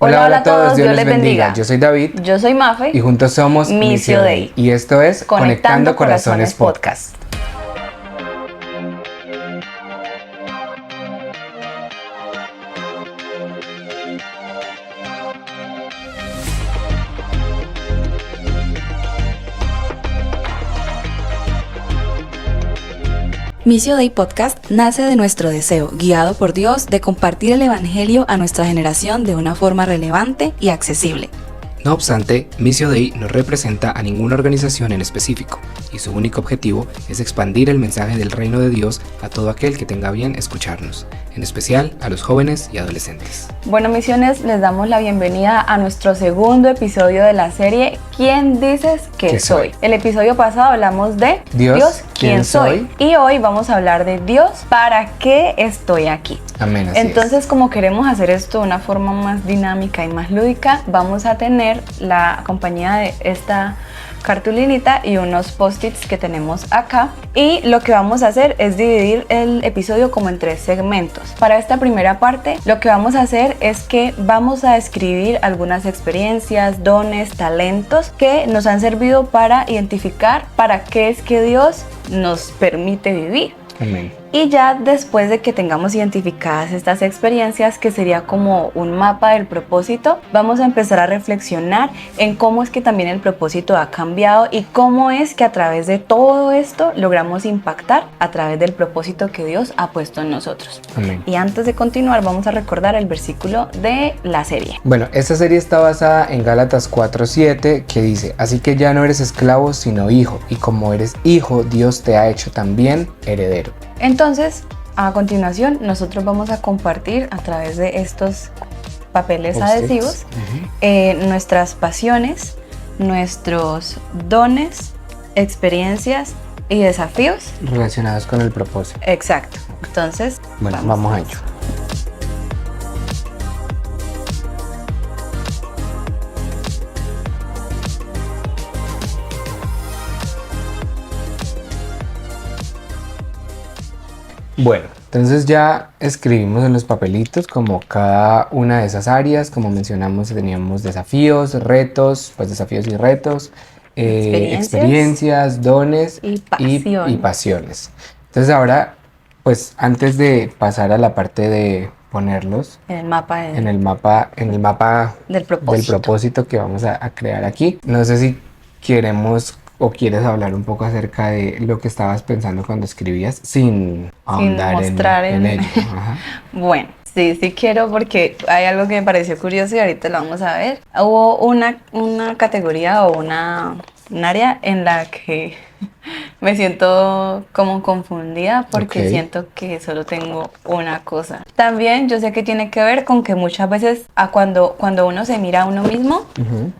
Hola a todos, Dios les bendiga. Yo soy David. Yo soy Mafe. Y juntos somos Missio Dei. Y esto es Conectando Corazones Podcast. Missio Dei Podcast nace de nuestro deseo, guiado por Dios, de compartir el Evangelio a nuestra generación de una forma relevante y accesible. No obstante, Missio Dei no representa a ninguna organización en específico, y su único objetivo es expandir el mensaje del reino de Dios a todo aquel que tenga bien escucharnos, en especial a los jóvenes y adolescentes. Bueno, misiones, les damos la bienvenida a nuestro segundo episodio de la serie ¿Quién dices que soy? El episodio pasado hablamos de Dios, ¿quién soy? Y hoy vamos a hablar de Dios, ¿para qué estoy aquí? Amén. Entonces, como queremos hacer esto de una forma más dinámica y más lúdica, vamos a tener la compañía de esta cartulinita y unos post-its que tenemos acá, y lo que vamos a hacer es dividir el episodio como en 3 segmentos. Para esta primera parte lo que vamos a hacer es que vamos a describir algunas experiencias, dones, talentos que nos han servido para identificar para qué es que Dios nos permite vivir. Amén. Y ya después de que tengamos identificadas estas experiencias, que sería como un mapa del propósito, vamos a empezar a reflexionar en cómo es que también el propósito ha cambiado y cómo es que a través de todo esto logramos impactar a través del propósito que Dios ha puesto en nosotros. Amén. Y antes de continuar, vamos a recordar el versículo de la serie. Bueno, esta serie está basada en Gálatas 4:7, que dice: así que ya no eres esclavo sino hijo, y como eres hijo, Dios te ha hecho también heredero. Entonces, a continuación, nosotros vamos a compartir a través de estos papeles adhesivos nuestras pasiones, nuestros dones, experiencias y desafíos relacionados con el propósito. Exacto. Entonces, bueno, vamos a ello. Bueno, entonces ya escribimos en los papelitos como cada una de esas áreas. Como mencionamos, teníamos desafíos, retos, pues desafíos y retos, experiencias, dones y pasiones. Entonces ahora, pues antes de pasar a la parte de ponerlos en el mapa del propósito que vamos a crear aquí, no sé si queremos o quieres hablar un poco acerca de lo que estabas pensando cuando escribías sin ahondar en ello. Ajá. Bueno, sí quiero, porque hay algo que me pareció curioso y ahorita lo vamos a ver. Hubo una categoría o un área en la que me siento como confundida porque siento que solo tengo una cosa. También yo sé que tiene que ver con que muchas veces cuando uno se mira a uno mismo,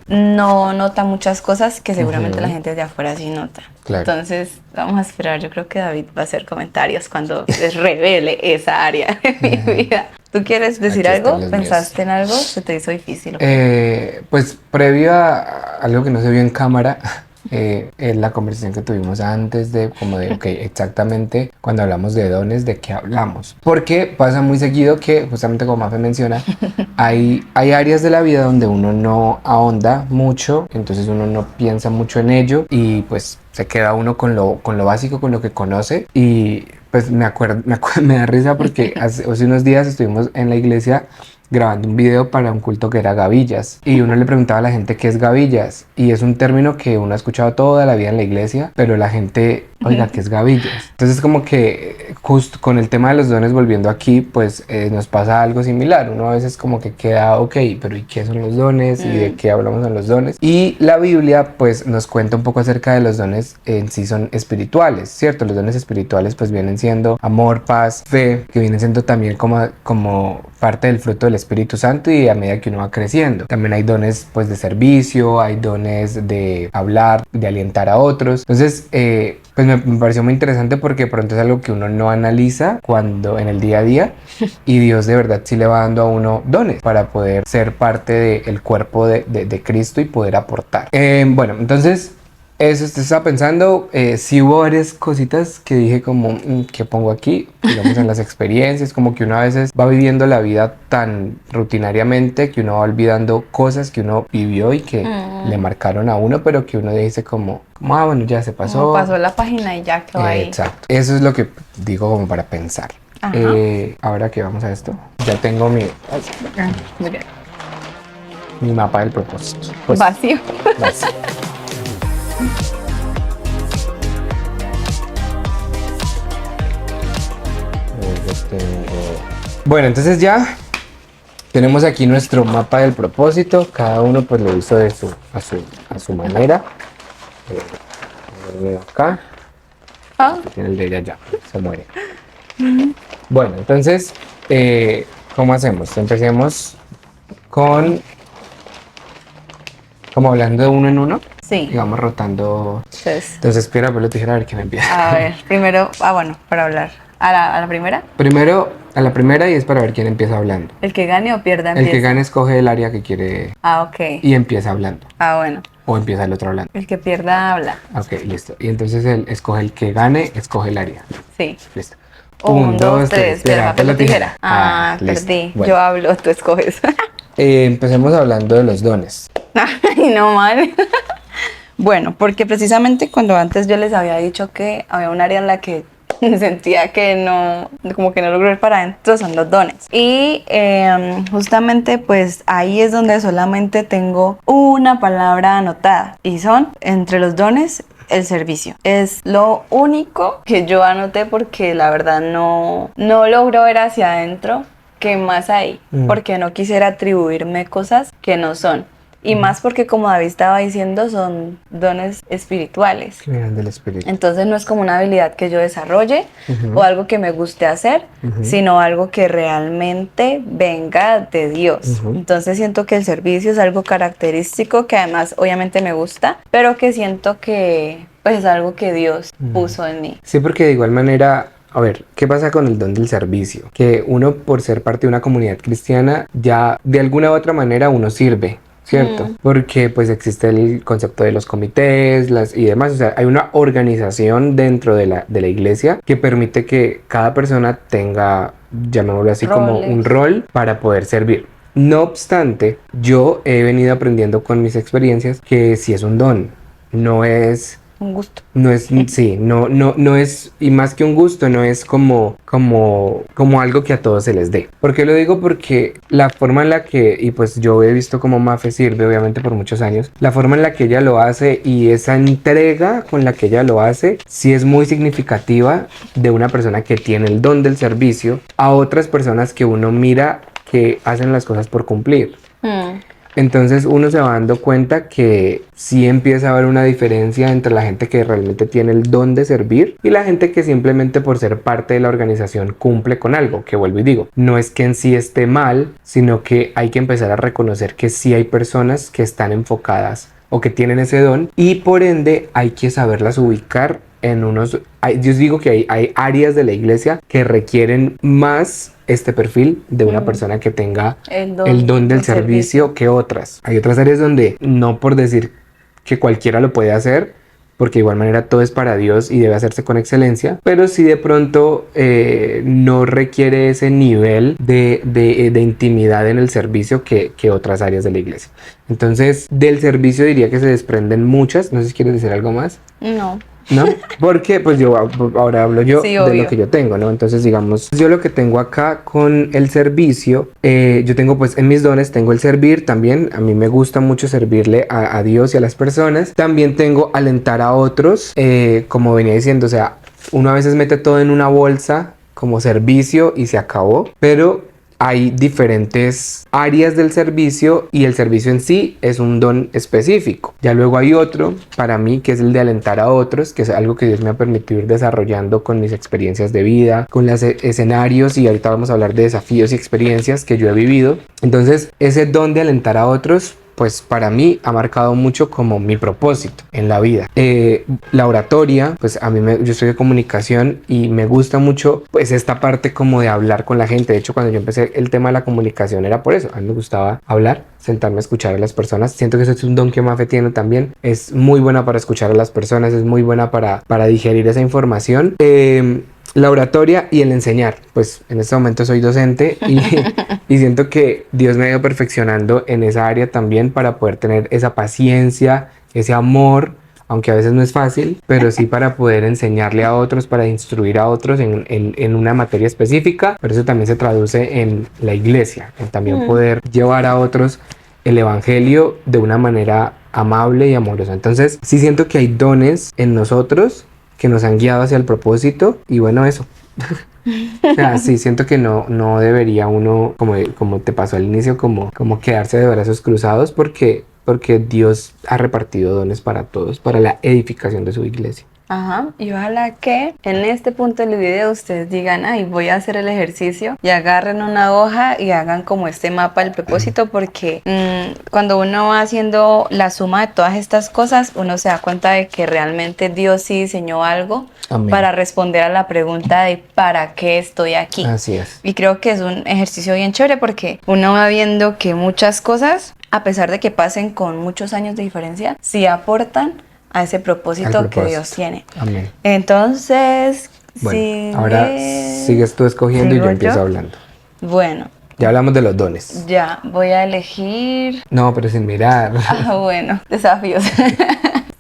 no nota muchas cosas que seguramente la gente de afuera sí nota. Claro. Entonces vamos a esperar. Yo creo que David va a hacer comentarios cuando les revele esa área de mi vida. ¿Tú quieres decir algo? ¿Pensaste en algo? ¿Se te hizo difícil? Pues previo a algo que no se vio en cámara, la conversación que tuvimos antes de exactamente cuando hablamos de dones, ¿de qué hablamos? Porque pasa muy seguido que, justamente como Mafe menciona, hay áreas de la vida donde uno no ahonda mucho, entonces uno no piensa mucho en ello y pues se queda uno con lo básico, con lo que conoce. Y pues me da risa porque hace unos días estuvimos en la iglesia grabando un video para un culto que era gavillas, y uno le preguntaba a la gente qué es gavillas, y es un término que uno ha escuchado toda la vida en la iglesia, pero la gente, oiga, ¿qué es gavillas? Entonces como que justo con el tema de los dones, volviendo aquí, pues nos pasa algo similar. Uno a veces como que queda, pero ¿y qué son los dones? ¿Y de qué hablamos en los dones? Y la Biblia pues nos cuenta un poco acerca de los dones. En sí son espirituales, ¿cierto? Los dones espirituales pues vienen siendo amor, paz, fe, que vienen siendo también como parte del fruto del Espíritu Santo, y a medida que uno va creciendo. También hay dones pues de servicio, hay dones de hablar, de alientar a otros. Entonces pues me pareció muy interesante porque de pronto es algo que uno no analiza cuando en el día a día, y Dios de verdad sí le va dando a uno dones para poder ser parte del cuerpo de Cristo y poder aportar. Bueno, entonces Eso te estaba pensando, sí hubo varias cositas que dije como, ¿qué pongo aquí? Digamos en las experiencias, como que uno a veces va viviendo la vida tan rutinariamente que uno va olvidando cosas que uno vivió y que le marcaron a uno, pero que uno dice como, bueno, ya se pasó. Como pasó la página y ya quedó ahí. Exacto, eso es lo que digo como para pensar. Ajá. Ahora que vamos a esto, ya tengo Muy bien. mi mapa del propósito. Pues, Vacío. vacío. Bueno, entonces ya tenemos aquí nuestro mapa del propósito. Cada uno pues lo hizo a su manera. Acá. Tiene el de ella ya. Se muere. Bueno, entonces, ¿cómo hacemos? Empecemos con... Como hablando de uno en uno. Sí. Y vamos rotando. Entonces, Entonces, piedra, papel o tijera, a ver quién empieza. a ver, primero, bueno, para hablar. ¿A la primera? Primero a la primera y es para ver quién empieza hablando. ¿El que gane o pierda El empieza? que gane escoge el área que quiere Ok. y empieza hablando. Bueno. O empieza el otro hablando. El que pierda habla. Ok, listo. Y entonces él escoge el que gane, escoge el área. Sí. Listo. 1, 2, 3, piedra, papel o tijera. Listo. Perdí. Bueno, Yo hablo, tú escoges. empecemos hablando de los dones. Ay, no mal. Bueno, porque precisamente cuando antes yo les había dicho que había un área en la que sentía que no, como que no logro ir para adentro, son los dones. Y justamente pues ahí es donde solamente tengo una palabra anotada y son entre los dones el servicio. Es lo único que yo anoté porque la verdad no logro ver hacia adentro qué más hay, porque no quisiera atribuirme cosas que no son. Y más porque, como David estaba diciendo, son dones espirituales. Que vienen del espíritu. Entonces no es como una habilidad que yo desarrolle o algo que me guste hacer, sino algo que realmente venga de Dios. Entonces siento que el servicio es algo característico que además obviamente me gusta, pero que siento que pues es algo que Dios puso en mí. Sí, porque de igual manera... A ver, ¿qué pasa con el don del servicio? Que uno, por ser parte de una comunidad cristiana, ya de alguna u otra manera uno sirve, ¿cierto? Porque pues existe el concepto de los comités y demás. O sea, hay una organización dentro de la iglesia que permite que cada persona tenga, llamémoslo así, como un rol para poder servir. No obstante, yo he venido aprendiendo con mis experiencias que sí es un don, no es... Un gusto. No es, sí, no es, y más que un gusto, no es como algo que a todos se les dé. ¿Por qué lo digo? Porque la forma en la que, y pues yo he visto cómo Mafe sirve, obviamente por muchos años, la forma en la que ella lo hace y esa entrega con la que ella lo hace, sí es muy significativa de una persona que tiene el don del servicio a otras personas que uno mira que hacen las cosas por cumplir. Entonces uno se va dando cuenta que sí empieza a haber una diferencia entre la gente que realmente tiene el don de servir y la gente que simplemente por ser parte de la organización cumple con algo, que vuelvo y digo, no es que en sí esté mal, sino que hay que empezar a reconocer que sí hay personas que están enfocadas o que tienen ese don y por ende hay que saberlas ubicar en unos... Yo digo que hay áreas de la iglesia que requieren más este perfil de una persona que tenga el don del servicio que otras. Hay otras áreas donde no por decir que cualquiera lo puede hacer, porque de igual manera todo es para Dios y debe hacerse con excelencia, pero si de pronto no requiere ese nivel de intimidad en el servicio que otras áreas de la iglesia. Entonces, del servicio diría que se desprenden muchas. No sé si quieres decir algo más. No. ¿No? Porque pues yo ahora hablo yo Sí, de obvio. lo que yo tengo, ¿no? Entonces digamos, yo lo que tengo acá con el servicio, yo tengo pues en mis dones, tengo el servir también, a mí me gusta mucho servirle a Dios y a las personas, también tengo alentar a otros, como venía diciendo, o sea, uno a veces mete todo en una bolsa como servicio y se acabó, pero hay diferentes áreas del servicio y el servicio en sí es un don específico. Ya luego hay otro para mí que es el de alentar a otros, que es algo que Dios me ha permitido ir desarrollando con mis experiencias de vida, con los escenarios, y ahorita vamos a hablar de desafíos y experiencias que yo he vivido. Entonces ese don de alentar a otros pues para mí ha marcado mucho como mi propósito en la vida. La oratoria, pues yo soy de comunicación y me gusta mucho pues esta parte como de hablar con la gente. De hecho, cuando yo empecé el tema de la comunicación era por eso. A mí me gustaba hablar, sentarme a escuchar a las personas. Siento que eso es un don que Mafe tiene también. Es muy buena para escuchar a las personas, es muy buena para digerir esa información. La oratoria y el enseñar. Pues en este momento soy docente y siento que Dios me ha ido perfeccionando en esa área también para poder tener esa paciencia, ese amor, aunque a veces no es fácil, pero sí para poder enseñarle a otros, para instruir a otros en una materia específica. Pero eso también se traduce en la iglesia, en también poder llevar a otros el evangelio de una manera amable y amorosa. Entonces sí siento que hay dones en nosotros que nos han guiado hacia el propósito y bueno, eso. O sea, sí, siento que no debería uno, como te pasó al inicio, como quedarse de brazos cruzados porque Dios ha repartido dones para todos, para la edificación de su iglesia. Ajá, y ojalá que en este punto del video ustedes digan, ay, voy a hacer el ejercicio y agarren una hoja y hagan como este mapa del propósito porque cuando uno va haciendo la suma de todas estas cosas, uno se da cuenta de que realmente Dios sí diseñó algo Amén. Para responder a la pregunta de ¿para qué estoy aquí? Así es. Y creo que es un ejercicio bien chévere porque uno va viendo que muchas cosas, a pesar de que pasen con muchos años de diferencia, sí aportan a ese propósito que Dios tiene. Amén. Entonces, bueno, ahora sigues tú escogiendo y yo empiezo hablando. Bueno. Ya hablamos de los dones. Ya, voy a elegir... No, pero sin mirar. Bueno, desafíos.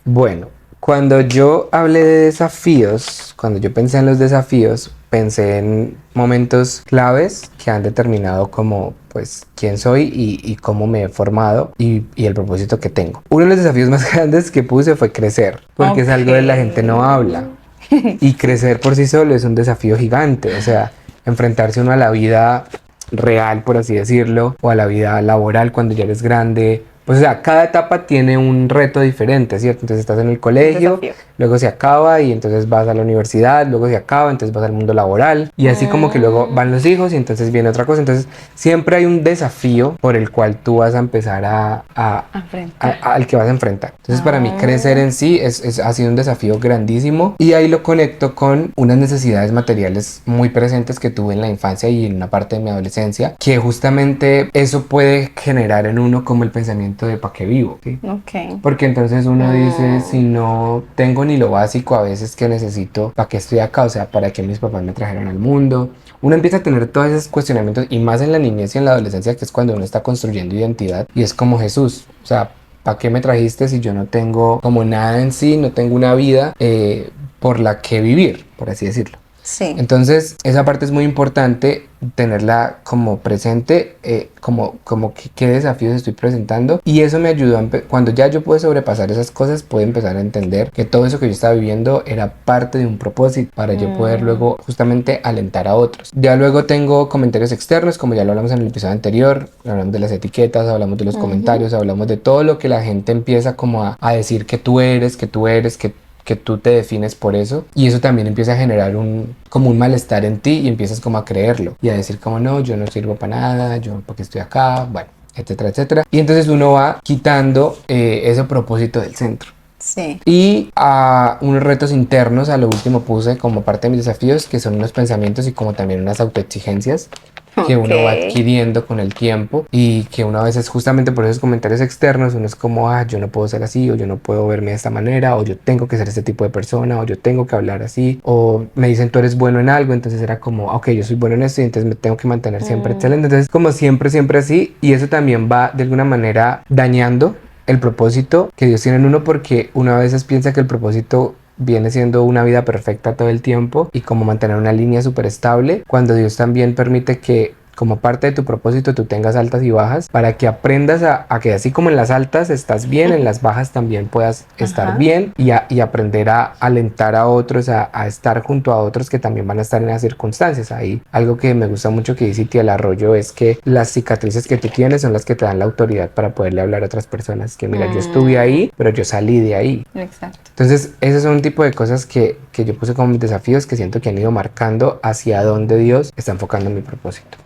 Bueno, cuando yo hablé de desafíos, cuando yo pensé en los desafíos, pensé en momentos claves que han determinado como pues quién soy y cómo me he formado y el propósito que tengo. Uno de los desafíos más grandes que puse fue crecer, porque es algo de la gente no habla. Y crecer por sí solo es un desafío gigante, o sea, enfrentarse uno a la vida real, por así decirlo, o a la vida laboral cuando ya eres grande. Pues o sea, cada etapa tiene un reto diferente, ¿cierto? Entonces estás en el colegio, luego se acaba y entonces vas a la universidad, luego se acaba, entonces vas al mundo laboral y así como que luego van los hijos y entonces viene otra cosa. Entonces siempre hay un desafío por el cual tú vas a empezar al que vas a enfrentar. Entonces para mí crecer en sí ha sido un desafío grandísimo y ahí lo conecto con unas necesidades materiales muy presentes que tuve en la infancia y en una parte de mi adolescencia, que justamente eso puede generar en uno como el pensamiento de ¿para qué vivo? ¿Sí? Okay. Porque entonces uno dice, si no tengo ni lo básico a veces que necesito, ¿para qué estoy acá? O sea, ¿para qué mis papás me trajeron al mundo? Uno empieza a tener todos esos cuestionamientos y más en la niñez y en la adolescencia, que es cuando uno está construyendo identidad y es como Jesús, o sea, ¿para qué me trajiste si yo no tengo como nada en sí, no tengo una vida por la que vivir, por así decirlo? Sí. Entonces esa parte es muy importante tenerla como presente, como qué desafíos estoy presentando, y eso me ayudó cuando ya yo pude sobrepasar esas cosas, pude empezar a entender que todo eso que yo estaba viviendo era parte de un propósito para yo poder luego justamente alentar a otros. Ya luego tengo comentarios externos, como ya lo hablamos en el episodio anterior, hablamos de las etiquetas, hablamos de los comentarios, hablamos de todo lo que la gente empieza como a decir que tú eres, que tú te defines por eso, y eso también empieza a generar como un malestar en ti y empiezas como a creerlo y a decir como no, yo no sirvo para nada, yo porque estoy acá, bueno, etcétera, etcétera, y entonces uno va quitando ese propósito del centro. Sí. Y a unos retos internos, a lo último puse como parte de mis desafíos, que son unos pensamientos y como también unas autoexigencias que uno va adquiriendo con el tiempo y que uno a veces justamente por esos comentarios externos uno es como, yo no puedo ser así, o yo no puedo verme de esta manera, o yo tengo que ser este tipo de persona, o yo tengo que hablar así, o me dicen tú eres bueno en algo, entonces era como, ok, yo soy bueno en esto y entonces me tengo que mantener siempre excelente, entonces como siempre así, y eso también va de alguna manera dañando el propósito que Dios tiene en uno, porque uno a veces piensa que el propósito viene siendo una vida perfecta todo el tiempo y como mantener una línea súper estable, cuando Dios también permite que como parte de tu propósito tú tengas altas y bajas, para que aprendas a que así como en las altas estás bien, en las bajas también puedas estar bien y aprender a alentar a otros, a estar junto a otros que también van a estar en las circunstancias. Ahí algo que me gusta mucho que dice Tía Arroyo es que las cicatrices que tú tienes son las que te dan la autoridad para poderle hablar a otras personas, que mira, yo estuve ahí, pero yo salí de ahí. Exacto. Entonces esos son un tipo de cosas que yo puse como mis desafíos, que siento que han ido marcando hacia dónde Dios está enfocando mi propósito.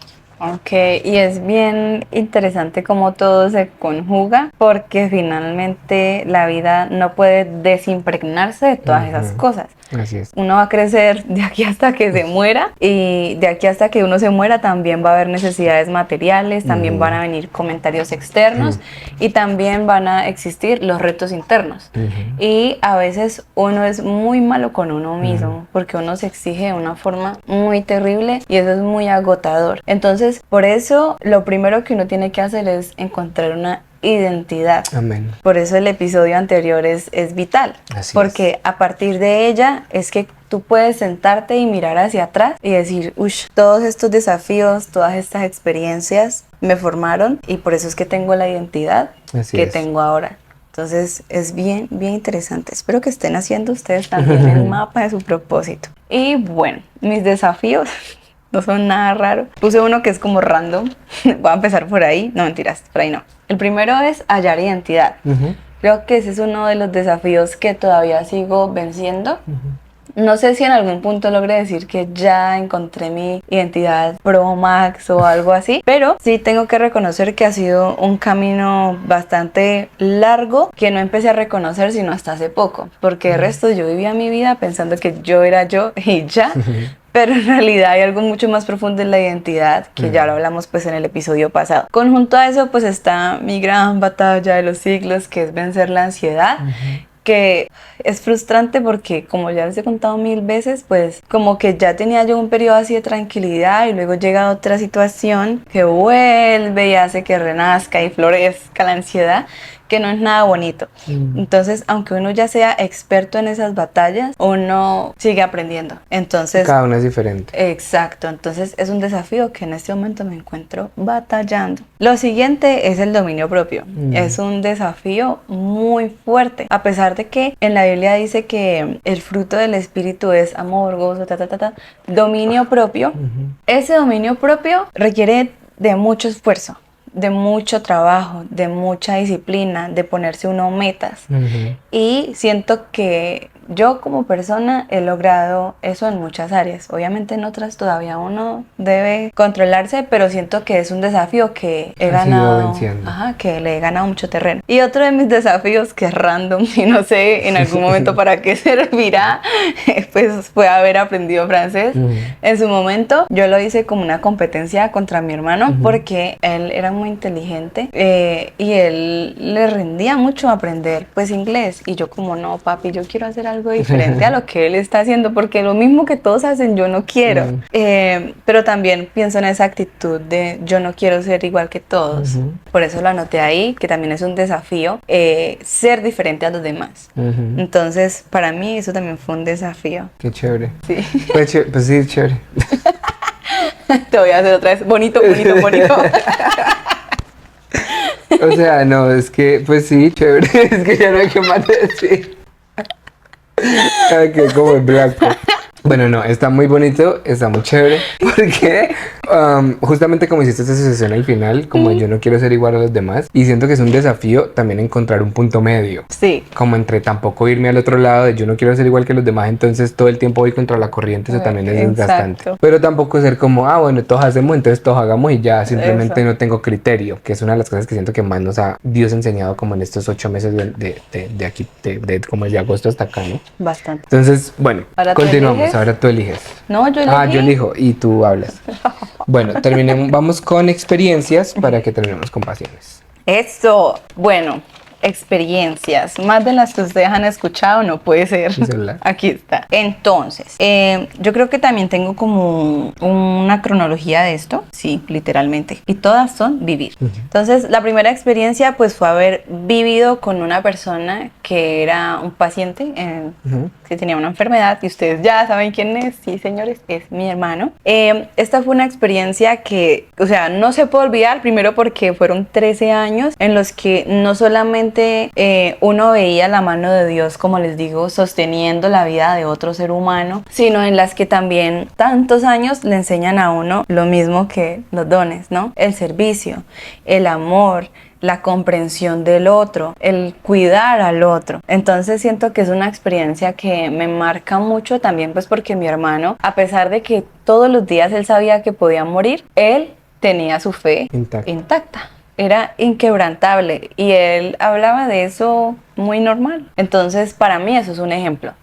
Ok, y es bien interesante cómo todo se conjuga, porque finalmente la vida no puede desimpregnarse de todas esas Ujú. cosas. Así es. Uno va a crecer de aquí hasta que se muera, y de aquí hasta que uno se muera también va a haber necesidades materiales, también van a venir comentarios externos y también van a existir los retos internos. Y a veces uno es muy malo con uno mismo porque uno se exige de una forma muy terrible y eso es muy agotador. Entonces, por eso lo primero que uno tiene que hacer es encontrar una identidad. Amén. Por eso el episodio anterior es vital, Así porque a partir de ella es que tú puedes sentarte y mirar hacia atrás y decir, uff, todos estos desafíos, todas estas experiencias me formaron y por eso es que tengo la identidad Así que es. tengo ahora. Entonces es bien, bien interesante. Espero que estén haciendo ustedes también el mapa de su propósito. Y bueno, mis desafíos no son nada raros. Puse uno que es como random. Voy a empezar por ahí. No, mentiras, por ahí no. El primero es hallar identidad. Creo que ese es uno de los desafíos que todavía sigo venciendo. No sé si en algún punto logré decir que ya encontré mi identidad Pro Max o algo así, pero sí tengo que reconocer que ha sido un camino bastante largo que no empecé a reconocer sino hasta hace poco, porque de resto yo vivía mi vida pensando que yo era yo y ya. Pero en realidad hay algo mucho más profundo en la identidad, que ya lo hablamos pues en el episodio pasado. Conjunto a eso pues está mi gran batalla de los siglos, que es vencer la ansiedad, que es frustrante porque, como ya les he contado 1000 veces, pues como que ya tenía yo un periodo así de tranquilidad y luego llega otra situación que vuelve y hace que renazca y florezca la ansiedad, que no es nada bonito. Entonces, aunque uno ya sea experto en esas batallas, uno sigue aprendiendo. Entonces, Cada uno es diferente. exacto, entonces es un desafío que en este momento me encuentro batallando. Lo siguiente es el dominio propio. Es un desafío muy fuerte, a pesar de que en la Biblia dice que el fruto del espíritu es amor, gozo, dominio propio. Ese dominio propio requiere de mucho esfuerzo, de mucho trabajo, de mucha disciplina, de ponerse uno metas. Y siento que yo como persona he logrado eso en muchas áreas. Obviamente en otras todavía uno debe controlarse, pero siento que es un desafío que he ganado, que le he ganado mucho terreno. Y otro de mis desafíos, que es random y no sé en algún momento para qué servirá, pues fue haber aprendido francés. En su momento yo lo hice como una competencia contra mi hermano porque él era muy inteligente y él le rendía mucho aprender pues inglés, y yo como no, papi, yo quiero hacer algo diferente a lo que él está haciendo, porque lo mismo que todos hacen yo no quiero. Pero también pienso en esa actitud de yo no quiero ser igual que todos. Por eso lo anoté ahí, que también es un desafío ser diferente a los demás. Entonces para mí eso también fue un desafío. Qué chévere. Sí. Pues sí, chévere. Te voy a hacer otra vez. Bonito, bonito, bonito. O sea, no, es que, pues sí, chévere. Es que ya no hay que más decir. Que como en blanco. Bueno, no, está muy bonito, está muy chévere, porque justamente como hiciste esta sesión al final, como yo no quiero ser igual a los demás, y siento que es un desafío también encontrar un punto medio. Sí. Como entre tampoco irme al otro lado de yo no quiero ser igual que los demás, entonces todo el tiempo voy contra la corriente, eso también es desgastante. Pero tampoco ser como, bueno, todos hacemos, entonces todos hagamos y ya simplemente no tengo criterio, que es una de las cosas que siento que más nos ha Dios enseñado como en estos 8 meses de aquí, como de agosto hasta acá, ¿no? Bastante. Entonces, bueno, continuamos. Ahora tú eliges. No, yo elegí. Yo elijo y tú hablas. Bueno, terminemos. Vamos con experiencias para que terminemos con pasiones. Eso. Bueno, experiencias. Más de las que ustedes han escuchado, no puede ser. Aquí está. Entonces, yo creo que también tengo como una cronología de esto. Sí, literalmente. Y todas son vivir. Entonces, la primera experiencia pues fue haber vivido con una persona que era un paciente que tenía una enfermedad, y ustedes ya saben quién es. Sí, señores, es mi hermano. Esta fue una experiencia que, o sea, no se puede olvidar, primero porque fueron 13 años en los que no solamente uno veía la mano de Dios, como les digo, sosteniendo la vida de otro ser humano, sino en las que también tantos años le enseñan a uno lo mismo que los dones, ¿no? El servicio, el amor, la comprensión del otro, el cuidar al otro. Entonces siento que es una experiencia que me marca mucho también, pues porque mi hermano, a pesar de que todos los días él sabía que podía morir, él tenía su fe Intacta. intacta. Era inquebrantable y él hablaba de eso muy normal. Entonces, para mí eso es un ejemplo.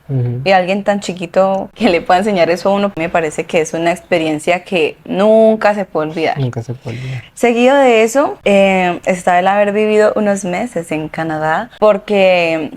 Y alguien tan chiquito que le pueda enseñar eso a uno, me parece que es una experiencia que nunca se puede olvidar. Nunca se puede olvidar. Seguido de eso, está el haber vivido unos meses en Canadá, porque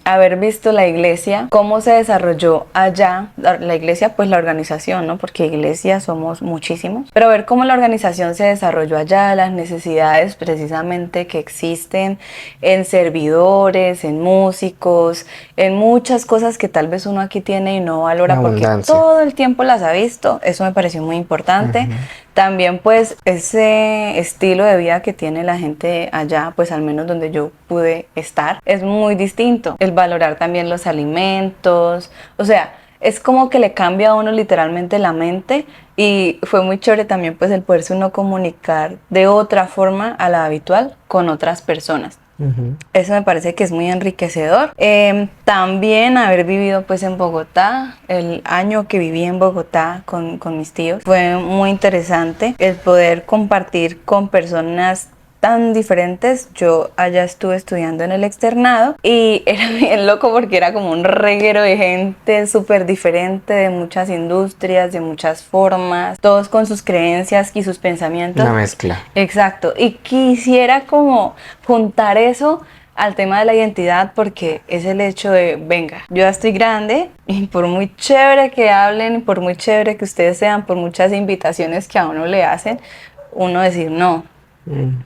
haber visto la iglesia, cómo se desarrolló allá, la iglesia, pues la organización, ¿no? Porque iglesia somos muchísimos, pero ver cómo la organización se desarrolló allá, las necesidades precisamente que existen en servidores, en músicos, en muchas cosas que tal vez uno aquí tiene y no valora La porque abundancia. todo el tiempo las ha visto. Eso me pareció muy importante. También pues ese estilo de vida que tiene la gente allá, pues al menos donde yo pude estar, es muy distinto. El valorar también los alimentos, o sea, es como que le cambia a uno literalmente la mente y fue muy chévere también pues el poderse uno comunicar de otra forma a la habitual con otras personas. Eso me parece que es muy enriquecedor. También haber vivido pues en Bogotá, el año que viví en Bogotá con mis tíos, fue muy interesante el poder compartir con personas tan diferentes. Yo allá estuve estudiando en el externado y era bien loco porque era como un reguero de gente súper diferente, de muchas industrias, de muchas formas, todos con sus creencias y sus pensamientos. Una mezcla. Exacto, y quisiera como juntar eso al tema de la identidad porque es el hecho de, venga, yo ya estoy grande y por muy chévere que hablen, por muy chévere que ustedes sean, por muchas invitaciones que a uno le hacen, uno decir no.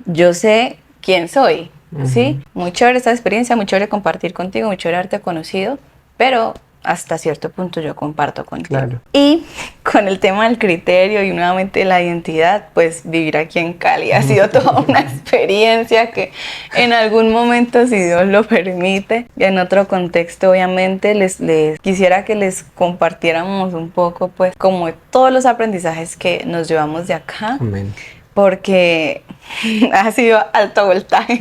Yo sé quién soy, ¿sí? Muy chévere esta experiencia, muy chévere compartir contigo, muy chévere haberte conocido, pero hasta cierto punto yo comparto contigo. Claro. Y con el tema del criterio y nuevamente la identidad, pues vivir aquí en Cali ha sido toda una experiencia que en algún momento, si Dios lo permite, y en otro contexto obviamente, les quisiera que les compartiéramos un poco, pues, como todos los aprendizajes que nos llevamos de acá. Amén. Porque ha sido alto voltaje.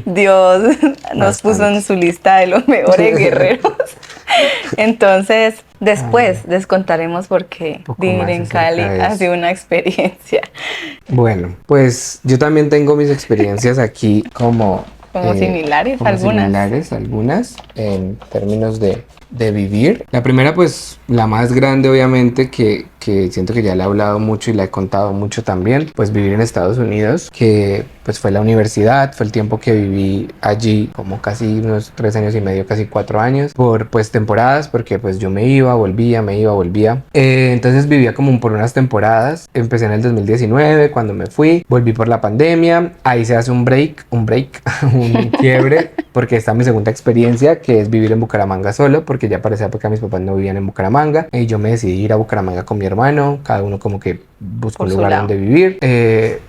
Dios nos puso en su lista de los mejores guerreros. Entonces, después les contaremos por qué vivir más en acerca Cali de ha eso. sido una experiencia. Bueno, pues yo también tengo mis experiencias aquí como Similares como algunas. similares algunas en términos de vivir. La primera, pues la más grande obviamente que siento que ya le he hablado mucho y la he contado mucho también, pues vivir en Estados Unidos, que pues fue la universidad, fue el tiempo que viví allí, como casi unos 3 años y medio, casi 4 años, por pues temporadas, porque pues yo me iba, volvía. Entonces vivía como por unas temporadas. Empecé en el 2019 cuando me fui, volví por la pandemia, ahí se hace un un quiebre, porque está mi segunda experiencia, que es vivir en Bucaramanga solo, porque ya para esa época mis papás no vivían en Bucaramanga, y yo me decidí ir a Bucaramanga con mi hermano, cada uno como que buscó Por un su lugar lado. donde vivir,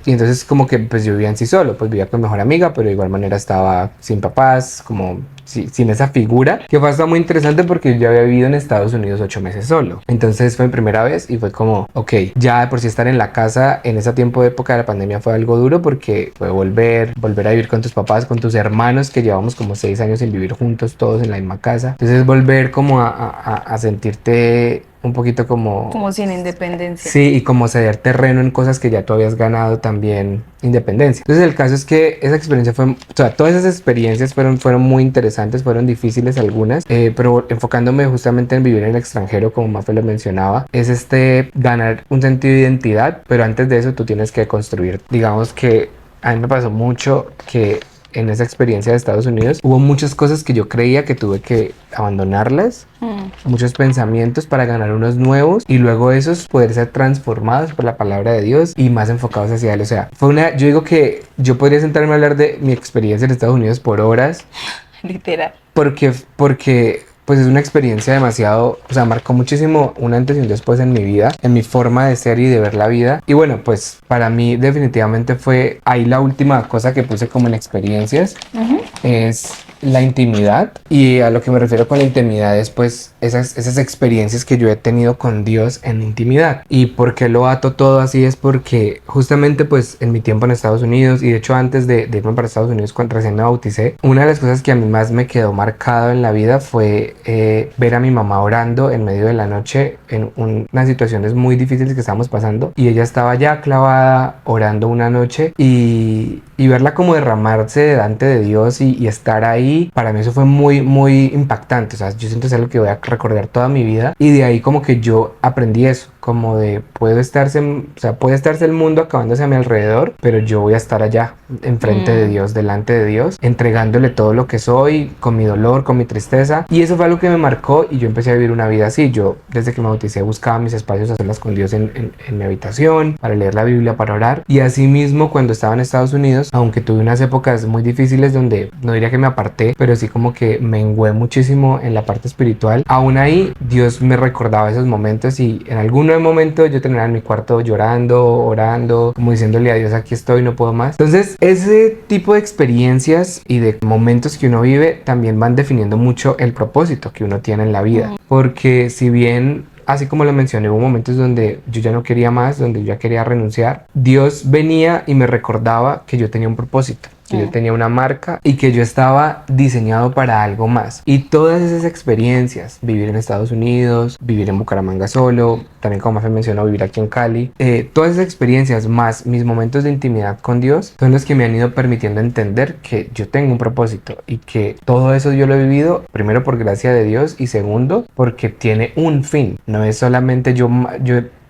y entonces como que pues yo vivía en sí solo, pues vivía con mi mejor amiga, pero de igual manera estaba sin papás, como sin esa figura, que fue hasta muy interesante porque yo había vivido en Estados Unidos 8 meses solo. Entonces fue mi primera vez y fue como, ok, ya de por sí estar en la casa en ese tiempo de época de la pandemia fue algo duro, porque fue volver a vivir con tus papás, con tus hermanos, que llevamos como 6 años sin vivir juntos todos en la misma casa. Entonces volver como a sentirte un poquito como sin independencia. sí, y como ceder terreno en cosas que ya tú habías ganado también independencia. Entonces el caso es que esa experiencia fue, o sea, todas esas experiencias fueron muy interesantes, fueron difíciles algunas, pero enfocándome justamente en vivir en el extranjero, como Mafe lo mencionaba, es ganar un sentido de identidad, pero antes de eso tú tienes que construir. Digamos que a mí me pasó mucho que en esa experiencia de Estados Unidos hubo muchas cosas que yo creía que tuve que abandonarlas, muchos pensamientos para ganar unos nuevos, y luego esos poder ser transformados por la palabra de Dios y más enfocados hacia él. O sea, yo digo que yo podría sentarme a hablar de mi experiencia en Estados Unidos por horas, Literal. porque pues es una experiencia demasiado, o sea, marcó muchísimo un antes y un después en mi vida, en mi forma de ser y de ver la vida. Y bueno, pues para mí definitivamente fue ahí la última cosa que puse como en experiencias, es la intimidad. Y a lo que me refiero con la intimidad es pues esas experiencias que yo he tenido con Dios en intimidad. Y por qué lo ato todo así es porque justamente pues en mi tiempo en Estados Unidos, y de hecho antes de irme para Estados Unidos cuando recién me bauticé, una de las cosas que a mí más me quedó marcado en la vida fue ver a mi mamá orando en medio de la noche en unas situaciones muy difíciles que estábamos pasando, y ella estaba ya clavada orando una noche, y verla como derramarse delante de Dios y estar ahí, para mí eso fue muy, muy impactante. O sea, yo siento que es algo que voy a recordar toda mi vida, y de ahí como que yo aprendí eso, como de puede estarse el mundo acabándose a mi alrededor, pero yo voy a estar allá, enfrente de Dios, delante de Dios, entregándole todo lo que soy, con mi dolor, con mi tristeza. Y eso fue algo que me marcó, y yo empecé a vivir una vida así. Yo desde que me bauticé buscaba mis espacios a solas con Dios en mi habitación, para leer la Biblia, para orar. Y así mismo cuando estaba en Estados Unidos, aunque tuve unas épocas muy difíciles donde no diría que me aparté, pero sí como que mengué muchísimo en la parte espiritual, aún ahí Dios me recordaba esos momentos, y en algún momento yo terminaba en mi cuarto llorando, orando, como diciéndole a Dios, aquí estoy, no puedo más. Entonces ese tipo de experiencias y de momentos que uno vive también van definiendo mucho el propósito que uno tiene en la vida, porque si bien, así como lo mencioné, hubo momentos donde yo ya no quería más, donde yo ya quería renunciar, Dios venía y me recordaba que yo tenía un propósito, que yo tenía una marca y que yo estaba diseñado para algo más. Y todas esas experiencias, vivir en Estados Unidos, vivir en Bucaramanga solo, también como Mafe mencionó, vivir aquí en Cali, todas esas experiencias más mis momentos de intimidad con Dios son los que me han ido permitiendo entender que yo tengo un propósito, y que todo eso yo lo he vivido primero por gracia de Dios, y segundo porque tiene un fin. No es solamente yo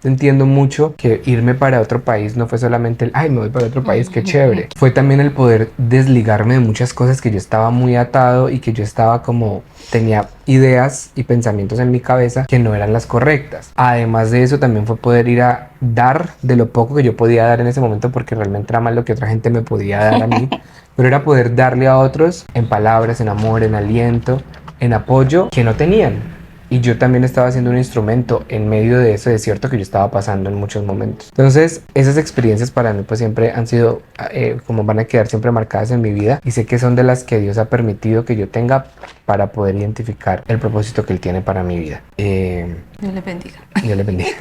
entiendo mucho que irme para otro país no fue solamente el, ay, me voy para otro país, qué chévere. Fue también el poder desligarme de muchas cosas que yo estaba muy atado, y que yo estaba como, tenía ideas y pensamientos en mi cabeza que no eran las correctas. Además de eso, también fue poder ir a dar de lo poco que yo podía dar en ese momento, porque realmente era más lo que otra gente me podía dar a mí, pero era poder darle a otros en palabras, en amor, en aliento, en apoyo que no tenían. Y yo también estaba siendo un instrumento en medio de ese desierto que yo estaba pasando en muchos momentos. Entonces, esas experiencias para mí pues siempre han sido, como van a quedar siempre marcadas en mi vida. Y sé que son de las que Dios ha permitido que yo tenga para poder identificar el propósito que Él tiene para mi vida. Dios le bendiga. Dios le bendiga.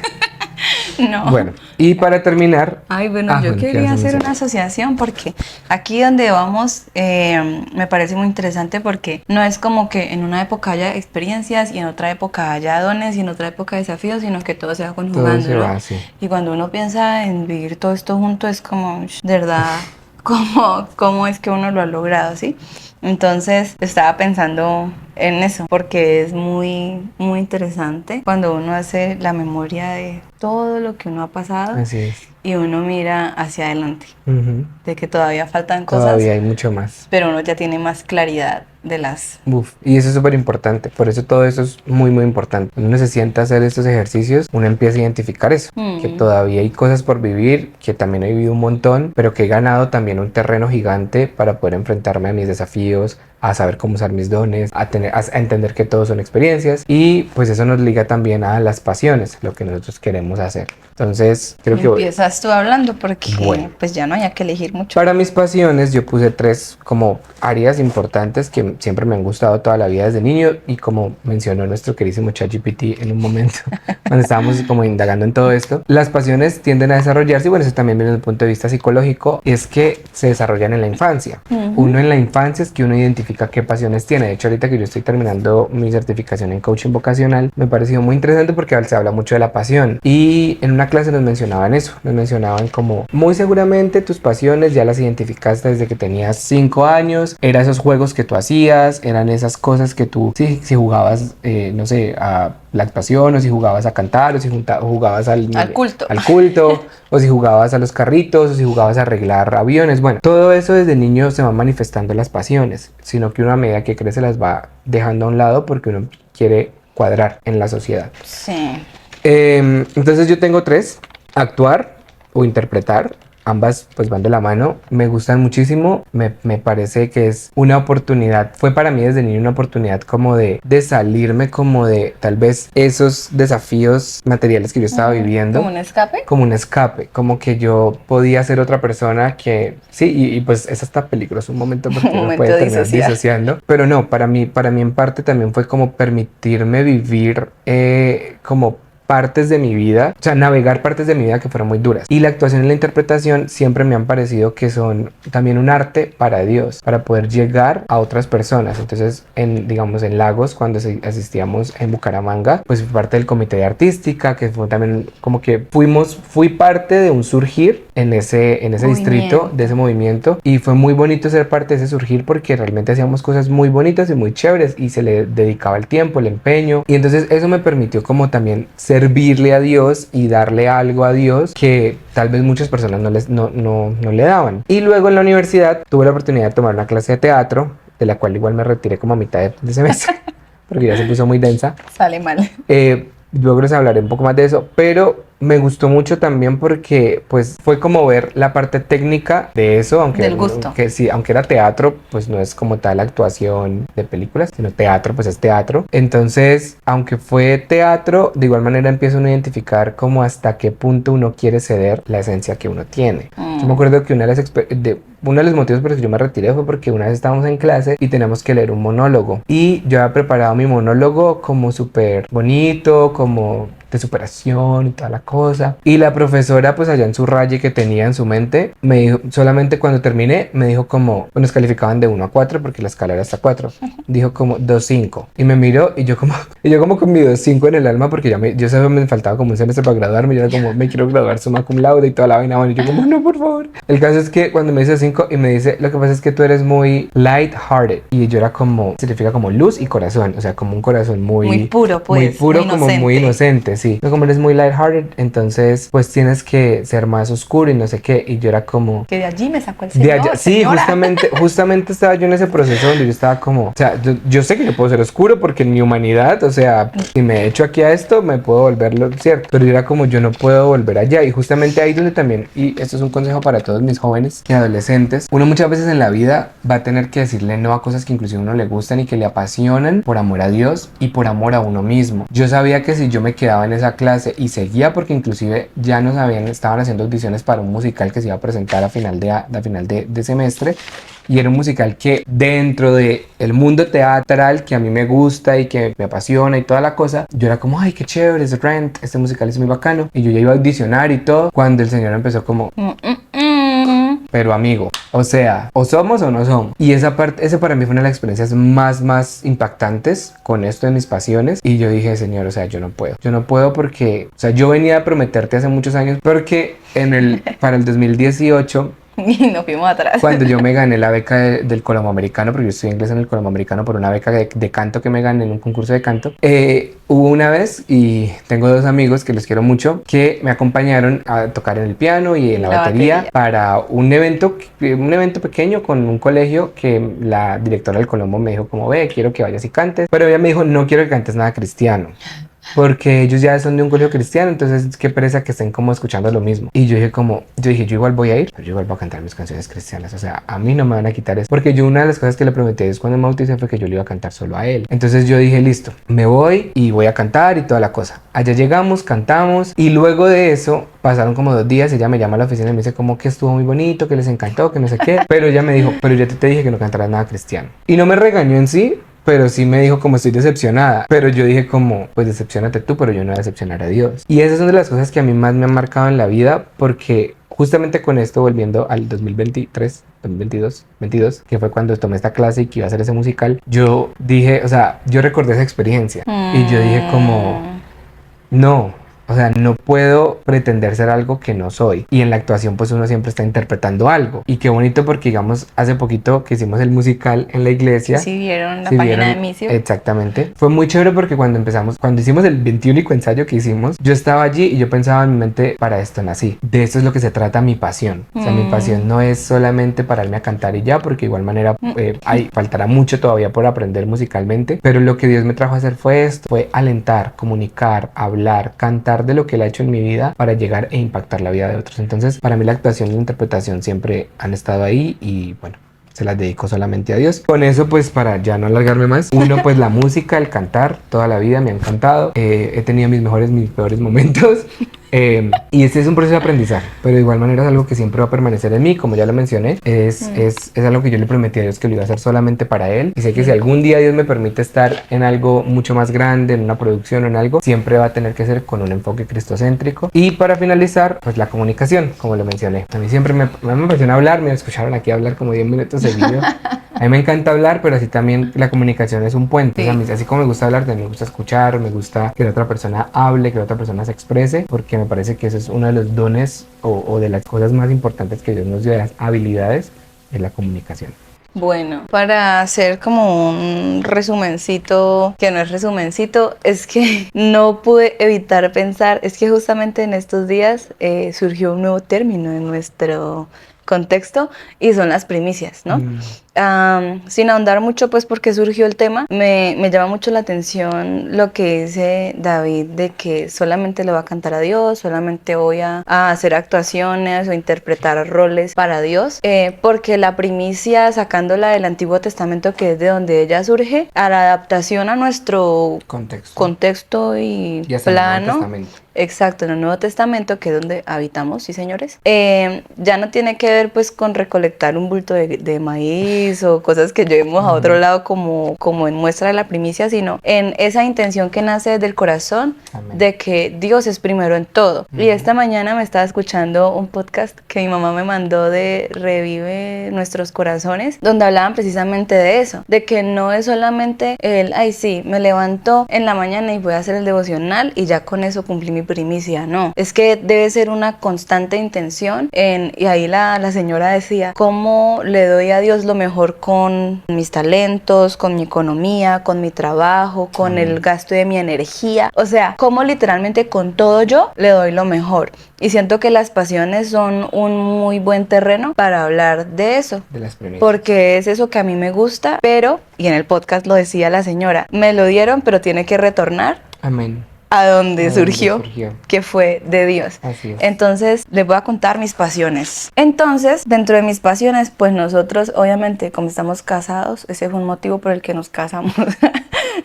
No. Bueno, y para terminar... Ay, bueno, yo quería hacer una asociación, porque aquí donde vamos me parece muy interesante, porque no es como que en una época haya experiencias y en otra época haya dones y en otra época desafíos, sino que todo se va conjugando, todo se va, ¿no? sí. Y cuando uno piensa en vivir todo esto junto, es como, de verdad, ¿cómo es que uno lo ha logrado, sí? Entonces estaba pensando en eso, porque es muy, muy interesante cuando uno hace la memoria de todo lo que uno ha pasado. Así es. Y uno mira hacia adelante, de que todavía faltan Todavía cosas, hay mucho más. pero uno ya tiene más claridad de las... Uf, y eso es súper importante, por eso todo eso es muy muy importante. Cuando uno se sienta a hacer estos ejercicios, uno empieza a identificar eso, que todavía hay cosas por vivir, que también he vivido un montón, pero que he ganado también un terreno gigante para poder enfrentarme a mis desafíos, a saber cómo usar mis dones, a entender que todos son experiencias, y pues eso nos liga también a las pasiones, lo que nosotros queremos hacer. Entonces creo que Empiezas tú hablando, porque bueno, pues ya no hay que elegir mucho. para mis pasiones yo puse 3 como áreas importantes que siempre me han gustado toda la vida desde niño, y como mencionó nuestro queridísimo ChatGPT en un momento cuando estábamos como indagando en todo esto, las pasiones tienden a desarrollarse, y bueno, eso también viene desde el punto de vista psicológico, es que se desarrollan en la infancia. Uno en la infancia es que uno identifica qué pasiones tiene. De hecho, ahorita que yo estoy terminando mi certificación en coaching vocacional, me pareció muy interesante porque se habla mucho de la pasión, y en una clase nos mencionaban eso, nos mencionaban como muy seguramente tus pasiones ya las identificaste desde que tenías 5 años, eran esos juegos que tú hacías, eran esas cosas que tú, si jugabas, no sé, a la actuación, o si jugabas a cantar, o si jugabas al culto, o si jugabas a los carritos, o si jugabas a arreglar aviones. Bueno, todo eso desde niño se va manifestando las pasiones, sino que uno a medida que crece las va dejando a un lado porque uno quiere cuadrar en la sociedad. Sí. Entonces yo tengo 3: actuar o interpretar. Ambas pues van de la mano, me gustan muchísimo, me parece que es una oportunidad, fue para mí desde niño una oportunidad como de salirme como de tal vez esos desafíos materiales que yo estaba viviendo. ¿Como un escape? Como un escape, como que yo podía ser otra persona que, sí, y pues es hasta peligroso un momento porque uno puede terminar disociando, pero no, para mí en parte también fue como permitirme vivir como partes de mi vida, o sea, navegar partes de mi vida que fueron muy duras. Y la actuación y la interpretación siempre me han parecido que son también un arte para Dios, para poder llegar a otras personas. Entonces, digamos, en Lagos, cuando asistíamos en Bucaramanga, pues fui parte del comité de artística, que fue también como que fui parte de un surgir en ese distrito, de ese movimiento, y fue muy bonito ser parte de ese surgir porque realmente hacíamos cosas muy bonitas y muy chéveres y se le dedicaba el tiempo, el empeño, y entonces eso me permitió como también servirle a Dios y darle algo a Dios que tal vez muchas personas no le daban. Y luego en la universidad tuve la oportunidad de tomar una clase de teatro, de la cual igual me retiré como a mitad de semestre porque ya se puso muy densa. Sale mal. Luego les hablaré un poco más de eso, pero me gustó mucho también porque pues fue como ver la parte técnica de eso, aunque del gusto. Aunque era teatro, pues no es como tal actuación de películas, sino teatro, pues es teatro. Entonces, aunque fue teatro, de igual manera empiezo a identificar como hasta qué punto uno quiere ceder la esencia que uno tiene. Yo me acuerdo que uno de los motivos por los que yo me retiré fue porque una vez estábamos en clase y teníamos que leer un monólogo, y yo había preparado mi monólogo como súper bonito, como de superación y toda la cosa, y la profesora pues allá en su raye que tenía en su mente me dijo, solamente cuando terminé me dijo como, nos calificaban de 1 a 4 porque la escala era hasta 4, dijo como 2.5 y me miró y yo como con mi 2.5 en el alma porque yo sabía me faltaba como un semestre para graduarme, yo era como me quiero graduar summa cum laude y toda la vaina, bueno, y yo como no, por favor. El caso es que cuando me dice 5 y me dice, lo que pasa es que tú eres muy light-hearted, y yo era como, significa como luz y corazón, o sea, como un corazón muy puro, pues, muy puro, muy como inocente. muy inocente, sí. No, como eres muy lighthearted, entonces pues tienes que ser más oscuro y no sé qué. Y yo era como... Que de allí me sacó el De señor, allá, sí, señora. justamente estaba yo en ese proceso donde yo estaba como... O sea, yo sé que yo puedo ser oscuro porque en mi humanidad, o sea, si me echo aquí a esto, me puedo volverlo cierto. Pero yo era como, yo no puedo volver allá. Y justamente ahí donde también, y esto es un consejo para todos mis jóvenes y adolescentes, uno muchas veces en la vida va a tener que decirle no a cosas que inclusive a uno le gustan y que le apasionan por amor a Dios y por amor a uno mismo. Yo sabía que si yo me quedaba en esa clase y seguía, porque inclusive ya estaban haciendo audiciones para un musical que se iba a presentar a final de semestre, y era un musical que dentro de el mundo teatral que a mí me gusta y que me apasiona y toda la cosa, yo era como, ay, qué chévere, es Rent, este musical es muy bacano, y yo ya iba a audicionar y todo, cuando el señor empezó como... Pero amigo, o sea, o somos o no somos. Y esa para mí fue una de las experiencias más impactantes con esto de mis pasiones. Y yo dije, señor, o sea, yo no puedo porque, o sea, yo venía a prometerte hace muchos años, porque para el 2018... Y nos fuimos atrás. Cuando yo me gané la beca del Colombo Americano, porque yo estudié inglés en el Colombo Americano por una beca de canto que me gané en un concurso de canto, hubo una vez, y tengo dos amigos que los quiero mucho, que me acompañaron a tocar en el piano y en la batería para un evento pequeño con un colegio que la directora del Colombo me dijo como, ve, quiero que vayas y cantes, pero ella me dijo, no quiero que cantes nada cristiano, porque ellos ya son de un colegio cristiano, entonces qué pereza que estén como escuchando lo mismo. Y yo dije, yo igual voy a ir, pero yo igual voy a cantar mis canciones cristianas, o sea, a mí no me van a quitar eso, porque yo una de las cosas que le prometí es cuando me bauticé fue que yo le iba a cantar solo a él. Entonces yo dije, listo, me voy y voy a cantar y toda la cosa. Allá llegamos, cantamos, y luego de eso pasaron como 2 días y ella me llama a la oficina y me dice como que estuvo muy bonito, que les encantó, que no sé qué, pero ella me dijo, pero yo te dije que no cantaras nada cristiano. Y no me regañó en sí, pero sí me dijo como estoy decepcionada. Pero yo dije como, pues decepcionate tú, pero yo no voy a decepcionar a Dios. Y esas son de las cosas que a mí más me han marcado en la vida, porque justamente con esto, volviendo al 2022, que fue cuando tomé esta clase y que iba a hacer ese musical, yo dije, o sea, yo recordé esa experiencia y yo dije como, no. O sea, no puedo pretender ser algo que no soy. Y en la actuación pues uno siempre está interpretando algo. Y qué bonito porque, digamos, hace poquito que hicimos el musical en la iglesia. Sí, vieron la página de Misio. Exactamente. Fue muy chévere porque cuando hicimos el 21 ensayo que hicimos, yo estaba allí y yo pensaba en mi mente, para esto nací. De esto es lo que se trata mi pasión. O sea, mi pasión no es solamente pararme a cantar y ya, porque de igual manera faltará mucho todavía por aprender musicalmente. Pero lo que Dios me trajo a hacer fue esto. Fue alentar, comunicar, hablar, cantar de lo que Él ha hecho en mi vida para llegar e impactar la vida de otros. Entonces, para mí la actuación y la interpretación siempre han estado ahí y bueno, se las dedico solamente a Dios. Con eso, pues para ya no alargarme más, uno, pues la música, el cantar, toda la vida me ha encantado. He tenido mis mejores, mis peores momentos. Y este es un proceso de aprendizaje, pero de igual manera es algo que siempre va a permanecer en mí, como ya lo mencioné. Es algo que yo le prometí a Dios que lo iba a hacer solamente para Él. Y sé que si algún día Dios me permite estar en algo mucho más grande, en una producción o en algo, siempre va a tener que ser con un enfoque cristocéntrico. Y para finalizar, pues la comunicación, como lo mencioné. A mí siempre me apasiona hablar, me escucharon aquí hablar como 10 minutos seguidos. A mí me encanta hablar, pero así también la comunicación es un puente. Sí. O sea, a mí, así como me gusta hablar, también me gusta escuchar, me gusta que la otra persona hable, que la otra persona se exprese, porque me parece que eso es uno de los dones o de las cosas más importantes que Dios nos dio, de las habilidades, es la comunicación. Bueno, para hacer como un resumencito, que no es resumencito, es que no pude evitar pensar, es que justamente en estos días surgió un nuevo término en nuestro contexto y son las primicias, ¿no? Sin ahondar mucho, pues porque surgió el tema, me llama mucho la atención lo que dice David de que solamente le va a cantar a Dios, solamente voy a hacer actuaciones o interpretar roles para Dios, porque la primicia, sacándola del Antiguo Testamento, que es de donde ella surge, a la adaptación a nuestro contexto y plano. Exacto, en el Nuevo Testamento, que es donde habitamos, sí señores, ya no tiene que ver pues con recolectar un bulto de maíz o cosas que llevemos a otro lado como en muestra de la primicia, sino en esa intención que nace desde el corazón. Amén. De que Dios es primero en todo. Y esta mañana me estaba escuchando un podcast que mi mamá me mandó de Revive Nuestros Corazones, donde hablaban precisamente de eso, de que no es solamente ay sí, me levanto en la mañana y voy a hacer el devocional y ya con eso cumplí mi primicia, no, es que debe ser una constante intención y ahí la señora decía, ¿cómo le doy a Dios lo mejor con mis talentos, con mi economía, con mi trabajo, con el gasto de mi energía? O sea, cómo literalmente con todo yo le doy lo mejor. Y siento que las pasiones son un muy buen terreno para hablar de eso, de las primicias, porque es eso que a mí me gusta, pero, y en el podcast lo decía la señora, me lo dieron pero tiene que retornar. Amén. A donde surgió, que fue de Dios. Así es. Entonces, les voy a contar mis pasiones. Entonces, dentro de mis pasiones, pues nosotros, obviamente, como estamos casados, ese fue un motivo por el que nos casamos.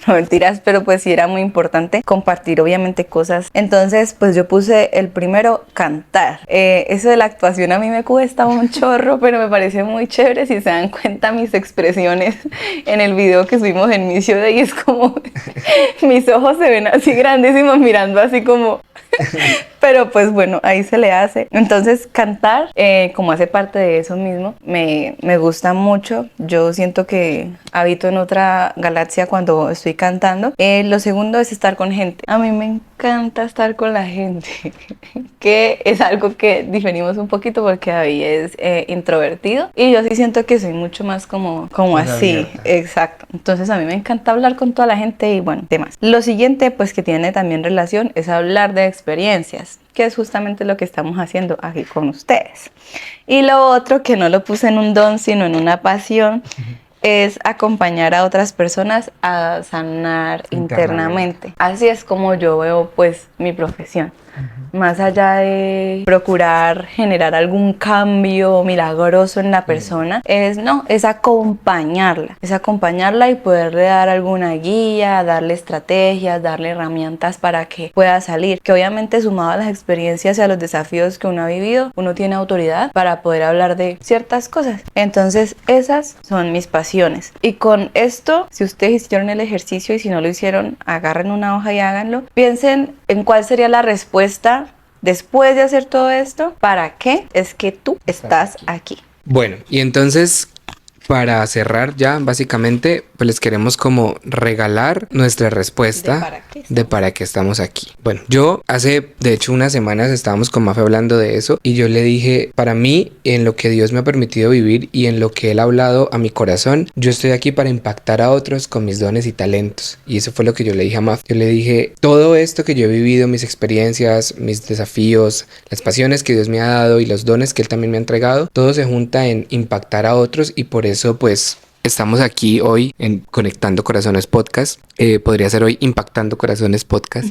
No mentiras, pero pues sí era muy importante compartir, obviamente, cosas. Entonces, pues yo puse el primero, cantar. Eso de la actuación a mí me cuesta un chorro, pero me parece muy chévere. Si se dan cuenta, mis expresiones en el video que subimos en Inicio de ahí es como mis ojos se ven así grandísimos mirando así como pero pues bueno, ahí se le hace. Entonces cantar, como hace parte de eso mismo, me gusta mucho. Yo siento que habito en otra galaxia cuando estoy cantando. Lo segundo es estar con gente. A mí me encanta estar con la gente, que es algo que diferimos un poquito porque David es introvertido y yo sí siento que soy mucho más como así, abierta. Exacto. Entonces a mí me encanta hablar con toda la gente y bueno, demás. Lo siguiente, pues que tiene también relación, es hablar de experiencias, que es justamente lo que estamos haciendo aquí con ustedes. Y lo otro, que no lo puse en un don, sino en una pasión, es acompañar a otras personas a sanar internamente. Así es como yo veo pues mi profesión. Más allá de procurar generar algún cambio milagroso en la persona, es acompañarla y poderle dar alguna guía, darle estrategias, darle herramientas para que pueda salir, que obviamente sumado a las experiencias y a los desafíos que uno ha vivido, uno tiene autoridad para poder hablar de ciertas cosas. Entonces esas son mis pasiones, y con esto, si ustedes hicieron el ejercicio y si no lo hicieron, agarren una hoja y háganlo, piensen en cuál sería la respuesta después de hacer todo esto. ¿Para qué es que tú estás aquí? Bueno, y entonces, para cerrar ya, básicamente, pues les queremos como regalar nuestra respuesta de para qué estamos aquí. Bueno, yo hace, de hecho, unas semanas estábamos con Mafe hablando de eso y yo le dije, para mí, en lo que Dios me ha permitido vivir y en lo que Él ha hablado a mi corazón, yo estoy aquí para impactar a otros con mis dones y talentos. Y eso fue lo que yo le dije a Mafe. Yo le dije, todo esto que yo he vivido, mis experiencias, mis desafíos, las pasiones que Dios me ha dado y los dones que Él también me ha entregado, todo se junta en impactar a otros, y por eso pues estamos aquí hoy en Conectando Corazones Podcast. Podría ser hoy Impactando Corazones Podcast.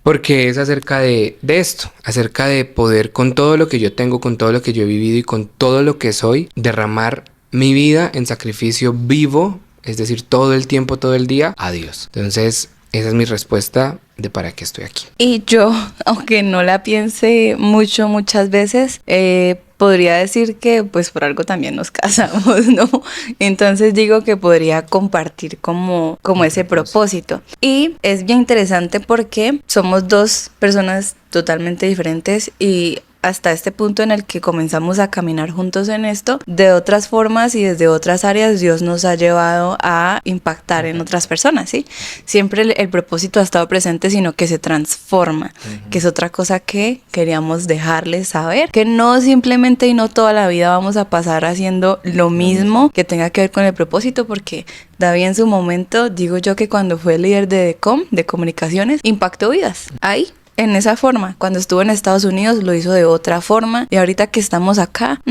Porque es acerca de esto, acerca de poder, con todo lo que yo tengo, con todo lo que yo he vivido y con todo lo que soy, derramar mi vida en sacrificio vivo, es decir, todo el tiempo, todo el día, a Dios. Entonces, esa es mi respuesta de para qué estoy aquí. Y yo, aunque no la piense muchas veces, podría decir que pues por algo también nos casamos, ¿no? Entonces digo que podría compartir como ese propósito. Y es bien interesante porque somos dos personas totalmente diferentes y hasta este punto en el que comenzamos a caminar juntos en esto, de otras formas y desde otras áreas Dios nos ha llevado a impactar en otras personas, ¿sí? Siempre el propósito ha estado presente, sino que se transforma, que es otra cosa que queríamos dejarles saber, que no simplemente y no toda la vida vamos a pasar haciendo lo mismo que tenga que ver con el propósito, porque David en su momento, digo yo que cuando fue líder de de comunicaciones, impactó vidas, ahí. En esa forma, cuando estuvo en Estados Unidos lo hizo de otra forma y ahorita que estamos acá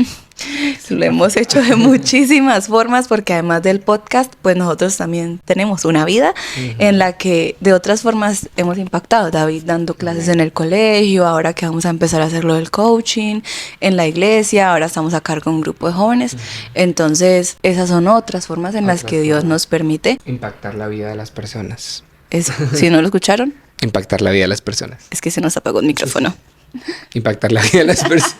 lo hemos hecho de muchísimas formas porque además del podcast pues nosotros también tenemos una vida en la que de otras formas hemos impactado. David dando clases en el colegio, ahora que vamos a empezar a hacer lo del coaching, en la iglesia, ahora estamos a cargo de un grupo de jóvenes. Entonces esas son otras formas en las que Dios nos permite impactar la vida de las personas. Eso, si no lo escucharon, impactar la vida de las personas. es que se nos apagó el micrófono. Impactar la vida de las personas.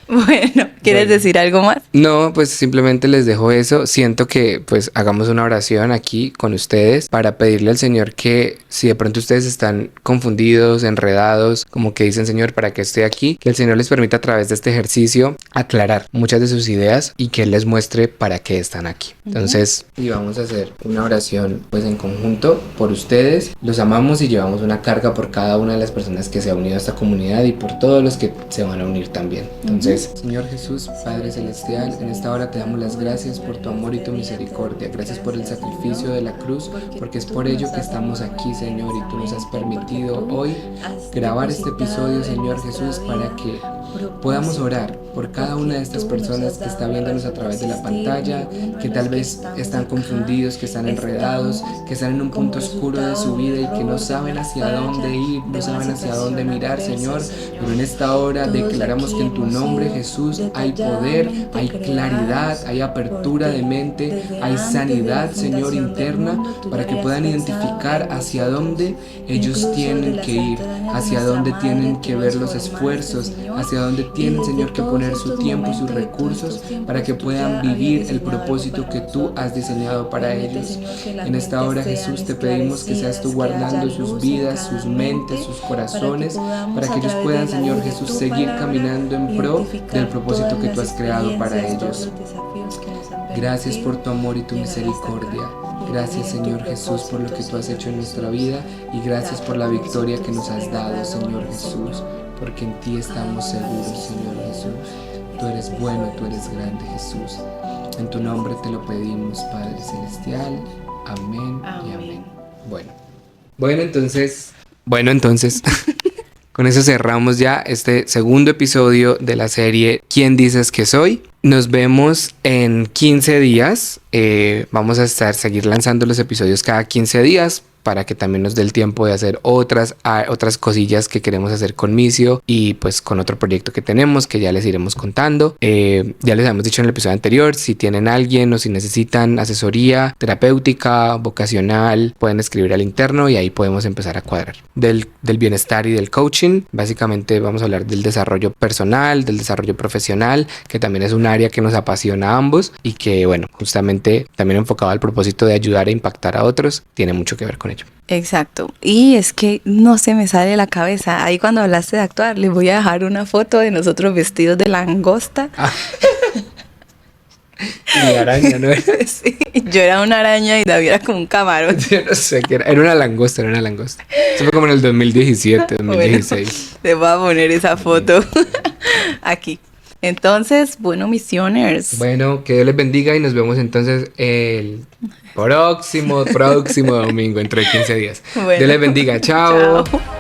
Bueno, ¿quieres decir algo más? No, pues simplemente les dejo eso. Siento que pues hagamos una oración aquí con ustedes para pedirle al Señor que si de pronto ustedes están confundidos, enredados, como que dicen, Señor, ¿para qué estoy aquí? Que el Señor les permita a través de este ejercicio aclarar muchas de sus ideas y que Él les muestre para qué están aquí. Entonces, y vamos a hacer una oración pues en conjunto por ustedes. Los amamos y llevamos una carga por cada una de las personas que se ha unido a esta comunidad y por todos los que se van a unir también. Entonces, Señor Jesús, Padre Celestial, en esta hora te damos las gracias por tu amor y tu misericordia. Gracias por el sacrificio de la cruz, porque es por ello que estamos aquí, Señor, y tú nos has permitido hoy grabar este episodio, Señor Jesús, para que podamos orar por cada una de estas personas que está viéndonos a través de la pantalla, que tal vez están confundidos, que están enredados, que están en un punto oscuro de su vida y que no saben hacia dónde ir, no saben hacia dónde mirar, Señor. Pero en esta hora declaramos que en tu nombre, Jesús, hay poder, hay claridad, hay apertura de mente, hay sanidad, Señor, interna, para que puedan identificar hacia dónde ellos tienen que ir, hacia dónde tienen que ver los esfuerzos, hacia dónde tienen, Señor, que poner su tiempo y sus recursos para que puedan vivir el propósito que tú has diseñado para ellos. En esta hora, Jesús, te pedimos que seas tú guardando sus vidas, sus mentes, sus corazones, para que ellos puedan, Señor Jesús, seguir caminando en pro del propósito que tú has creado para ellos. Gracias por tu amor y tu misericordia. Gracias, Señor Jesús, por lo que tú has hecho en nuestra vida y gracias por la victoria que nos has dado, Señor Jesús, porque en ti estamos seguros, Señor Jesús. Tú eres bueno, tú eres grande, Jesús. En tu nombre te lo pedimos, Padre Celestial. Amén y amén. Bueno, entonces, con eso cerramos ya este segundo episodio de la serie ¿Quién dices que soy? Nos vemos en 15 días. Vamos a seguir lanzando los episodios cada 15 días para que también nos dé el tiempo de hacer otras cosillas que queremos hacer con Missio y pues con otro proyecto que tenemos que ya les iremos contando. Ya les habíamos dicho en el episodio anterior, si tienen alguien o si necesitan asesoría terapéutica, vocacional, pueden escribir al interno y ahí podemos empezar a cuadrar. Del bienestar y del coaching, básicamente vamos a hablar del desarrollo personal, del desarrollo profesional, que también es un área que nos apasiona a ambos y que bueno, justamente también enfocado al propósito de ayudar e impactar a otros, tiene mucho que ver con ello. Exacto, y es que no se me sale de la cabeza, ahí cuando hablaste de actuar, les voy a dejar una foto de nosotros vestidos de langosta. Mi araña, ¿no? Sí, yo era una araña y David era como un camarón. Yo no sé qué era una langosta, Eso fue como en el 2017, 2016. Bueno, te voy a poner esa foto aquí. Entonces, bueno, misioners. Bueno, que Dios les bendiga y nos vemos entonces el próximo domingo, dentro de 15 días. Bueno. Dios les bendiga, chao. Chao.